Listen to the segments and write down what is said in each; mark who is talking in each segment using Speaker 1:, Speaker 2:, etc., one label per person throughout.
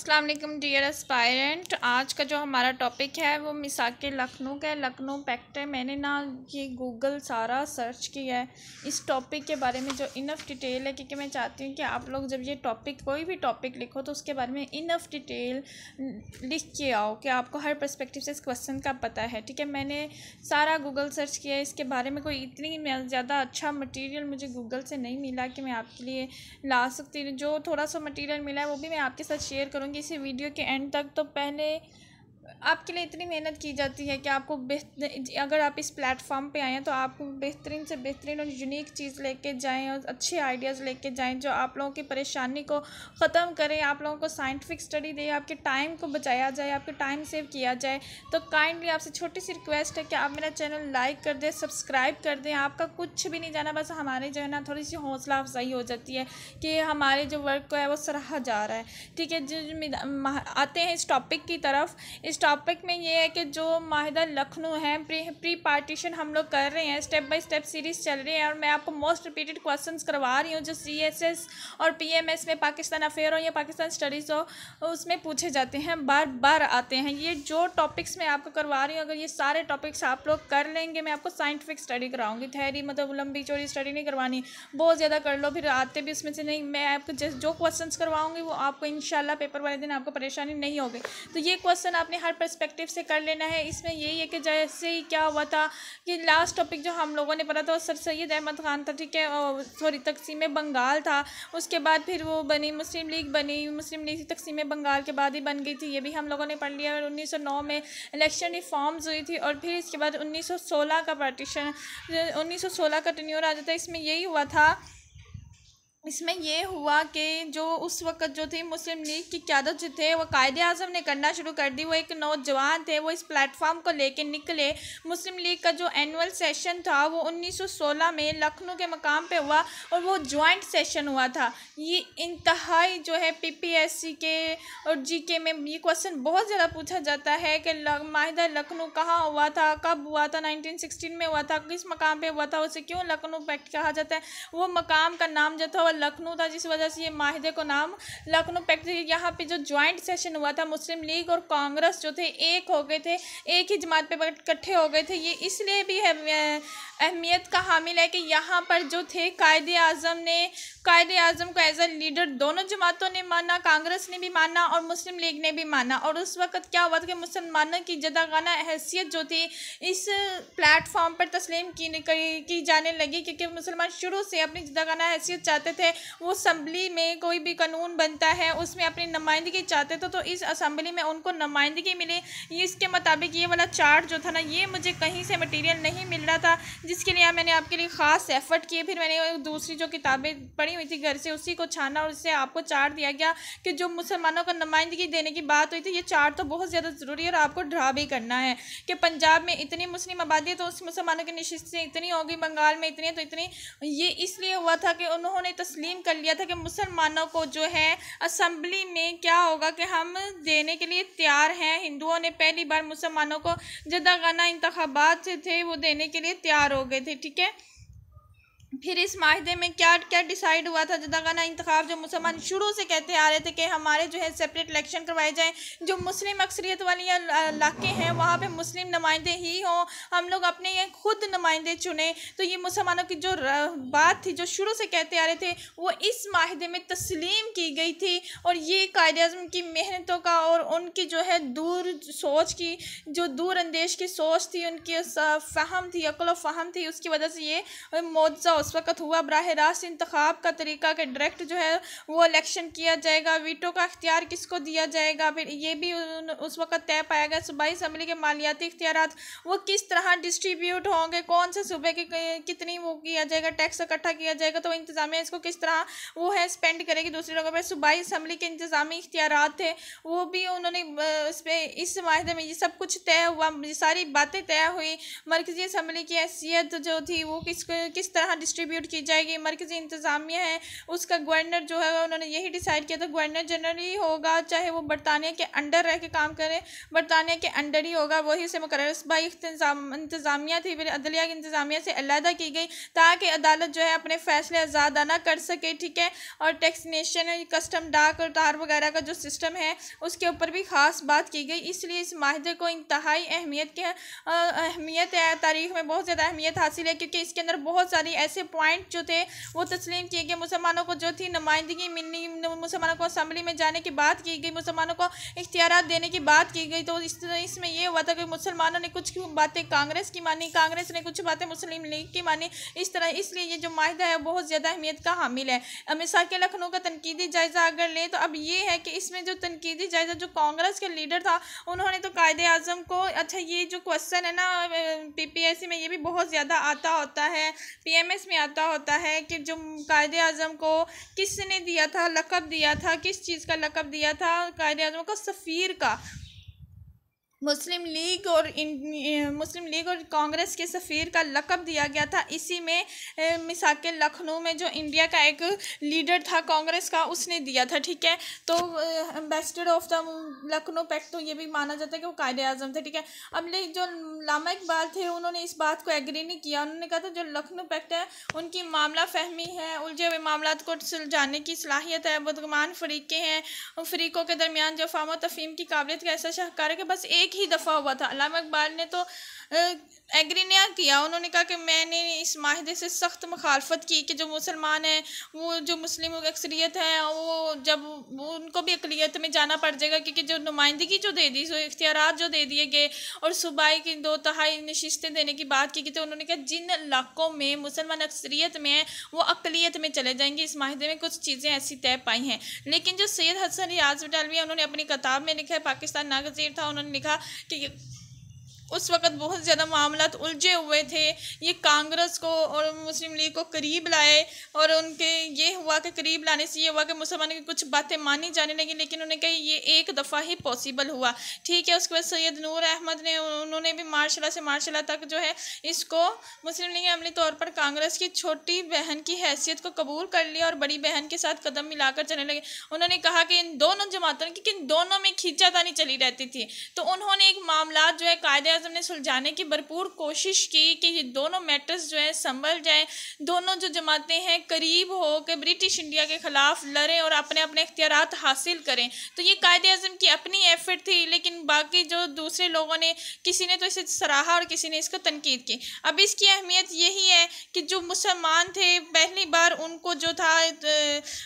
Speaker 1: अस्सलाम वालेकुम dear aspirant. आज का जो हमारा टॉपिक है वो मिसाक लखनऊ का है, लखनऊ पैक्ट है। मैंने ना ये गूगल सारा सर्च किया है इस टॉपिक के बारे में जो इनफ डिटेल है, क्योंकि मैं चाहती हूँ कि आप लोग जब ये टॉपिक कोई भी टॉपिक लिखो तो उसके बारे में इनफ डिटेल लिख के आओ कि आपको हर पर्सपेक्टिव से इस क्वेश्चन का पता है। ठीक है, मैंने सारा गूगल सर्च किया है इसके बारे में। कोई इतनी ज़्यादा अच्छा मटीरियल मुझे गूगल से नहीं मिला कि मैं आपके लिए ला सकती हूँ। जो थोड़ा सा मटीरियल मिला है वो भी मैं आपके साथ शेयर करूँगी इसी वीडियो के एंड तक। तो पहले आपके लिए इतनी मेहनत की जाती है कि आपको अगर आप इस प्लेटफॉर्म पे आए हैं तो आपको बेहतरीन से बेहतरीन और यूनिक चीज़ लेके जाएं और अच्छे आइडियाज़ लेके जाएं जो आप लोगों की परेशानी को ख़त्म करें, आप लोगों को साइंटिफिक स्टडी दे, आपके टाइम को बचाया जाए, आपके टाइम सेव किया जाए। तो काइंडली आपसे छोटी सी रिक्वेस्ट है कि आप मेरा चैनल लाइक कर दें, सब्सक्राइब कर दें। आपका कुछ भी नहीं जाना, बस हमारे जो है ना थोड़ी सी हौसला अफजाई हो जाती है कि हमारे जो वर्क को है वो सराहा जा रहा है। ठीक है, जो आते हैं इस टॉपिक की तरफ। इस टॉपिक में ये है कि जो माहिदा लखनऊ है, प्री पार्टीशन हम लोग कर रहे हैं, स्टेप बाय स्टेप सीरीज़ चल रही है और मैं आपको मोस्ट रिपीटेड क्वेश्चंस करवा रही हूँ जो CSS और PMS में पाकिस्तान अफेयर हो या पाकिस्तान स्टडीज़ हो उसमें पूछे जाते हैं, बार बार आते हैं। ये जो टॉपिक्स मैं आपको करवा रही हूँ, अगर ये सारे टॉपिक्स आप लोग कर लेंगे, मैं आपको साइंटिफिक स्टडी कराऊंगी। थेरी मतलब लंबी चौड़ी स्टडी नहीं करवानी, बहुत ज़्यादा कर लो फिर आते भी उसमें से नहीं। मैं आपको जो क्वेश्चन करवाऊँगी वो आपको इंशाल्लाह पेपर वाले दिन आपको परेशानी नहीं होगी। तो ये क्वेश्चन आपने हर पर्सपेक्टिव से कर लेना है। इसमें यही है कि जैसे ही क्या हुआ था कि लास्ट टॉपिक जो हम लोगों ने पढ़ा था सर सैयद अहमद ख़ान था। ठीक है, सॉरी तकसीम बंगाल था। उसके बाद फिर वो बनी मुस्लिम लीग, बनी मुस्लिम लीग तकसीम बंगाल के बाद ही बन गई थी, ये भी हम लोगों ने पढ़ लिया। और 1909 में इलेक्शन रिफॉर्म्स हुई थी और फिर इसके बाद 1916 का पार्टीशन, 1916 का टेन्योर आ जाता है। इसमें यही हुआ था, इसमें ये हुआ कि जो उस वक्त जो थी मुस्लिम लीग की क़यादत जो थे वो कायदे आज़म ने करना शुरू कर दी। वो एक नौजवान थे, वो इस प्लेटफॉर्म को लेके निकले। मुस्लिम लीग का जो एनुअल सेशन था वो 1916 में लखनऊ के मकाम पे हुआ और वो जॉइंट सेशन हुआ था। ये इंतहाई जो है PPSC के और GK में ये क्वेश्चन बहुत ज़्यादा पूछा जाता है कि माहिदा लखनऊ कहाँ हुआ था, कब हुआ था, 1916 में हुआ था, किस मकाम पे हुआ था, उसे क्यों लखनऊ पैक्ट कहा जाता है। वो मकाम का नाम जो था लखनऊ था, जिस वजह से ये माहिदे को नाम लखनऊ पैक्ट। यहाँ पे जो जॉइंट सेशन हुआ था, मुस्लिम लीग और कांग्रेस जो थे एक हो गए थे, एक ही जमात पे इकट्ठे हो गए थे। ये इसलिए भी है अहमियत का हामिल है कि यहाँ पर जो थे कायदे आज़म को एज अ लीडर दोनों जमातों ने माना, कांग्रेस ने भी माना और मुस्लिम लीग ने भी माना। और उस वक़्त क्या हुआ था कि मुसलमानों की जदागाना हैसियत जो थी इस प्लेटफॉर्म पर तस्लीम की जाने लगी, क्योंकि मुसलमान शुरू से अपनी जदागाना हैसियत चाहते थे। वो असम्बली में कोई भी कानून बनता है उसमें अपनी नुमाइंदगी चाहते थे, तो इस असम्बली में उनको नुमाइंदगी मिली। इसके मुताबिक ये वाला चार्ट जो था ना, ये मुझे कहीं से मटीरियल नहीं मिल रहा था, जिसके लिए मैंने आपके लिए ख़ास एफ़र्ट किए। फिर मैंने दूसरी जो किताबें पढ़ी हुई थी घर से उसी को छाना और उससे आपको चार्ट दिया गया कि जो मुसलमानों को नुमाइंदगी देने की बात हुई थी, ये चार्ट तो बहुत ज़्यादा ज़रूरी है और आपको ड्रा भी करना है कि पंजाब में इतनी मुस्लिम आबादी है तो उस मुसलमानों की नशिस्तें इतनी होगी, बंगाल में इतनी है तो इतनी। ये इसलिए हुआ था कि उन्होंने तस्लीम कर लिया था कि मुसलमानों को जो है असम्बली में क्या होगा कि हम देने के लिए तैयार हैं। हिंदुओं ने पहली बार मुसलमानों को जदागाना इंतखाबात थे वो देने के लिए तैयार हो गए थे। ठीक है, फिर इस माहिदे में क्या क्या डिसाइड हुआ था। जदागाना इंतखाब जो मुसलमान शुरू से कहते आ रहे थे कि हमारे जो है सेपरेट इलेक्शन करवाए जाएं, जो मुस्लिम अक्सरियत वाली इलाके हैं वहाँ पे मुस्लिम नुमाइंदे ही हों, हम लोग अपने खुद नुमाइंदे चुने। तो ये मुसलमानों की जो बात थी जो शुरू से कहते आ रहे थे वो इस माहिदे में तस्लीम की गई थी। और ये कायदे आज़म की मेहनतों का और उनकी जो है दूर सोच की, जो दूर अंदेश की सोच थी, उनकी फ़हम थी, अक्ल फ़हम थी, उसकी वजह से ये मौजज़ा उस वक़्त हुआ। बराह रास्त इंतखाब का तरीका कि डायरेक्ट जो है वो इलेक्शन किया जाएगा, वीटो का इख्तियार किसको दिया जाएगा, फिर ये भी उस वक़्त तय पाया गया। सूबाई असम्बली के मालियाती इख्तियारात वो किस तरह डिस्ट्रीब्यूट होंगे, कौन से सूबे के कितनी वो किया जाएगा, टैक्स इकट्ठा किया जाएगा, तो इंतज़ामिया इसको किस तरह वो है स्पेंड करेगी दूसरे लोगों पर। सूबाई असम्बली के इंतज़ामी इख्तियारात थे वो भी उन्होंने उस पर इस माहिदे में ये सब कुछ तय हुआ, सारी बातें तय हुई। मरकज़ी असम्बली की हैसियत जो थी वो किस तरह डिस्ट्रीब्यूट की जाएगी। मरकज़ी इंतज़ामिया है उसका गवर्नर जो है उन्होंने यही डिसाइड किया था, गवर्नर जनरल ही होगा, चाहे वो बरतानिया के अंडर रह के काम करे, बरतानिया के अंडर ही होगा, वही उसे मुकर्रर सूबाई इंतज़ामिया थी फिर अदलिया की इंतज़ामिया से अलहदा की गई ताकि अदालत जो है अपने फ़ैसले आज़ादाना कर सके, ठीक है। और टैक्सेशन, कस्टम, डाक और तार वगैरह का जो सिस्टम है उसके ऊपर भी ख़ास बात की गई। इसलिए इस माहिदे को इंतहाई अहमियत है, तारीख़ में बहुत ज़्यादा अहमियत हासिल है, क्योंकि इसके अंदर बहुत सारी ऐसे पॉइंट जो थे वो तस्लीम किए गए। मुसलमानों को जो थी नुमाइंदगी मिलनी, मुसलमानों को असम्बली में जाने की बात की गई, मुसलमानों को इख्तियारात देने की बात की गई। तो इसमें ये हुआ था कि मुसलमानों ने कुछ बातें कांग्रेस की मानी, कांग्रेस ने कुछ बातें मुस्लिम लीग की मानी, इस तरह। इसलिए ये जो माहिदा है बहुत ज़्यादा अहमियत का हामिल है। मिसाके लखनऊ का तनकीदी जायज़ा अगर ले तो अब ये है कि इसमें जो तनकीदी जायज़ा जो कांग्रेस के लीडर था उन्होंने तो कायदे आज़म को, अच्छा ये जो क्वेश्चन है ना PPSC में ये भी बहुत ज़्यादा आता होता है, PMS में आता होता है कि जो कायदे आज़म को किसने दिया था, लक़ब दिया था, किस चीज़ का लक़ब दिया था कायदे आज़म को? सफ़ीर का। मुस्लिम लीग और कांग्रेस के सफ़ीर का लक़ब दिया गया था। इसी में मिसाके लखनऊ में जो इंडिया का एक लीडर था कांग्रेस का उसने दिया था, ठीक है। तो ambassador of the Lucknow pact तो ये भी माना जाता है कि वो कायदे आज़म थे, ठीक है। अब लेकिन जो लामा इकबाल थे उन्होंने इस बात को एग्री नहीं किया। उन्होंने कहा था जो लखनऊ पैक्ट है उनकी मामला फहमी है, उलझे हुए मामला को सुलझाने की सलाहियत है, बदगुमान फ़रीक़े हैं, फ़रीक़ों के दरमियान जो फ़ाहम व तफ़हीम की काबिलियत का ऐसा शाहकार है कि बस एक ही दफ़ा हुआ था। अल्लामा इकबाल ने तो एग्री नहीं किया। उन्होंने कहा कि मैंने इस माहिदे से सख्त मुखालफत की कि जो मुसलमान हैं वो जो मुस्लिम अक्सरियत है वो जब वो उनको भी अक़लियत में जाना पड़ जाएगा, क्योंकि जो नुमाइंदगी जो दे दी, जो इख्तियारात जो दे दिए गए और सूबाई की 2/3 नशिस्तें देने की बात की गई, तो उन्होंने कहा जिन इलाकों में मुसलमान अक्सरियत में है वो अक़लियत में चले जाएंगे। इस माहिदे में कुछ चीज़ें ऐसी तय पाई हैं। लेकिन जो सैयद हसन रियाज बटालवी उन्होंने अपनी किताब में लिखा है, पाकिस्तान नागज़ीर था, उन्होंने लिखा कि उस वक़्त बहुत ज़्यादा मामलात उलझे हुए थे, ये कांग्रेस को और मुस्लिम लीग को करीब लाए और उनके ये हुआ कि करीब लाने से ये हुआ कि मुसलमानों की कुछ बातें मानी जाने लगी, लेकिन उन्हें कही ये एक दफ़ा ही पॉसिबल हुआ, ठीक है। उसके बाद सैयद नूर अहमद ने उन्होंने भी मार्शला से मार्शला तक जो है इसको मुस्लिम लीग अमली तौर पर कांग्रेस की छोटी बहन की हैसियत को कबूल कर लिया और बड़ी बहन के साथ कदम मिलाकर चलने लगे। उन्होंने कहा कि इन दोनों जमातों की इन दोनों में खींचातानी चली रहती थी, तो उन्होंने एक मामला जो है कायदे आज़म ने सुलझाने की भरपूर कोशिश की कि ये दोनों मैटर्स जो है संभल जाए, दोनों जो जमातें हैं करीब हो के ब्रिटिश इंडिया के ख़िलाफ़ लड़ें और अपने अपने इख्तियारात हासिल करें। तो ये कायदे आज़म की अपनी एफर्ट थी, लेकिन बाकी जो दूसरे लोगों ने, किसी ने तो इसे सराहा और किसी ने इसको तनकीद की। अब इसकी अहमियत यही है कि जो मुसलमान थे पहली बार उनको जो था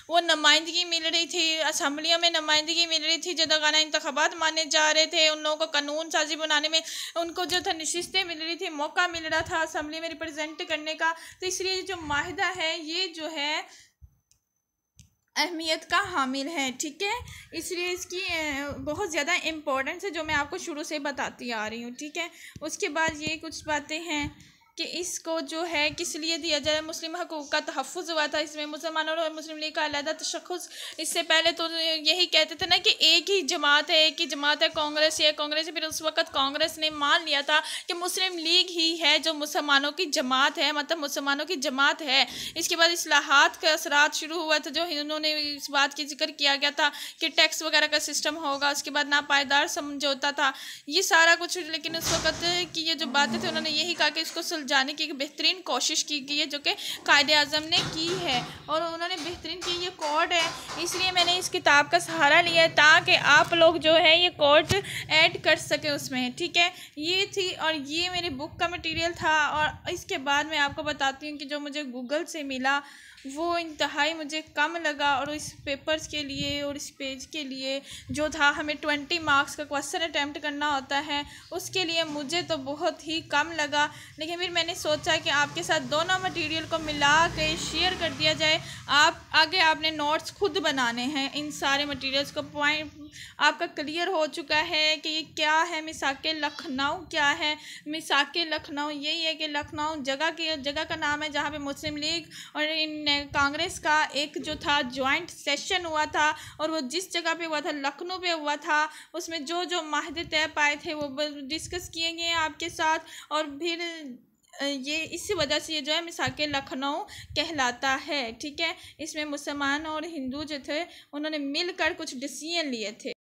Speaker 1: वो नुमाइंदगी मिल रही थी, असम्बलियों में नुमाइंदगी मिल रही थी, जदगाना इंतखाबात माने जा रहे थे, उन लोगों को कानून साजी बनाने में उनको जो था नशिस्तें मिल रही थी, मौका मिल रहा था असम्बली में रिप्रेजेंट करने का। तो इसलिए जो माहिदा है ये जो है अहमियत का हामिल है, ठीक है। इसलिए इसकी बहुत ज़्यादा इम्पोर्टेंस है जो मैं आपको शुरू से बताती आ रही हूँ, ठीक है। उसके बाद ये कुछ बातें हैं कि इसको जो है किस लिए दिया जाए। मुस्लिम हकूक़ का तहफ़्फ़ुज़ हुआ था, इसमें मुसलमानों और मुस्लिम लीग का अलहदा तशख़्ख़ुस। इससे पहले तो यही कहते थे ना कि एक ही जमात है, एक ही जमात है, कांग्रेस है, कांग्रेस है। फिर उस वक़्त कांग्रेस ने मान लिया था कि मुस्लिम लीग ही है जो मुसलमानों की जमात है, मतलब मुसलमानों की जमात है। इसके बाद इस्लाहात का असरात शुरू हुआ था, जो उन्होंने इस बात की जिक्र किया गया था कि टैक्स वगैरह का सिस्टम होगा। उसके बाद नापायदार समझौता था, ये सारा कुछ। लेकिन उस वक़्त की ये जो बातें थी उन्होंने यही कहा कि इसको जाने की एक बेहतरीन कोशिश की गई है जो कि कायदे आज़म ने की है और उन्होंने बेहतरीन की। ये कोड है, इसलिए मैंने इस किताब का सहारा लिया है ताकि आप लोग जो है ये कोड ऐड कर सके उसमें, ठीक है। ये थी और ये मेरी बुक का मटेरियल था। और इसके बाद मैं आपको बताती हूँ कि जो मुझे गूगल से मिला वो इंतहाई मुझे कम लगा, और इस पेपर्स के लिए और इस पेज के लिए जो था हमें 20 मार्क्स का क्वेश्चन अटैम्प्ट करना होता है, उसके लिए मुझे तो बहुत ही कम लगा। लेकिन फिर मैंने सोचा कि आपके साथ दोनों मटेरियल को मिला के शेयर कर दिया जाए। आप आगे आपने नोट्स खुद बनाने हैं, इन सारे मटेरियल्स को पॉइंट आपका क्लियर हो चुका है कि ये क्या है, मिसाके लखनऊ क्या है। मिसाके लखनऊ यही है कि लखनऊ जगह का नाम है जहाँ पे मुस्लिम लीग और इन कांग्रेस का एक जो था जॉइंट सेशन हुआ था, और वो जिस जगह पे हुआ था लखनऊ पे हुआ था। उसमें जो जो माहदे तय पाए थे वो डिस्कस किए गए आपके साथ, और फिर ये इसी वजह से ये जो है मिसाक लखनऊ कहलाता है। ठीक है, इसमें मुसलमान और हिंदू जो थे उन्होंने मिलकर कुछ डिसीजन लिए थे।